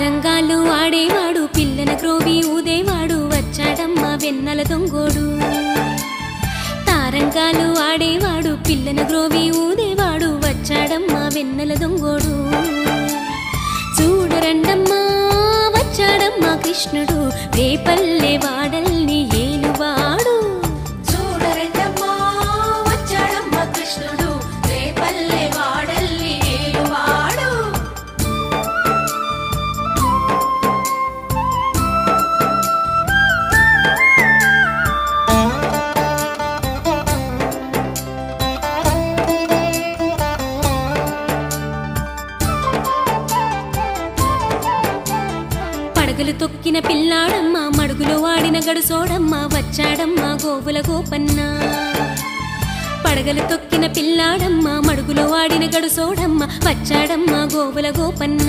రంగాలు ఆడేవాడు పిల్లన గ్రోవి ఊదేవాడు వచ్చాడమ్మ వెన్నెల దొంగోడు తారంగాలు ఆడేవాడు పిల్లన గ్రోవి ఊదేవాడు వచ్చాడమ్మ వెన్నెల దొంగోడు చూడరండమ్మా వచ్చాడమ్మ కృష్ణుడు రేపల్లె వాడల్ని ఏలువాడు చూడరండమ్మా వచ్చాడమ్మ కృష్ణుడు రేపల్లె వాడల్ని ఏలువాడు పడగలు తొక్కిన పిల్లాడమ్మ మడుగులో వాడిన గడుసోడమ్మ వచ్చాడమ్మ గోవుల గోపన్న పడగలు తొక్కిన పిల్లాడమ్మ మడుగులో వాడిన గడుసోడమ్మ వచ్చాడమ్మ గోవుల గోపన్న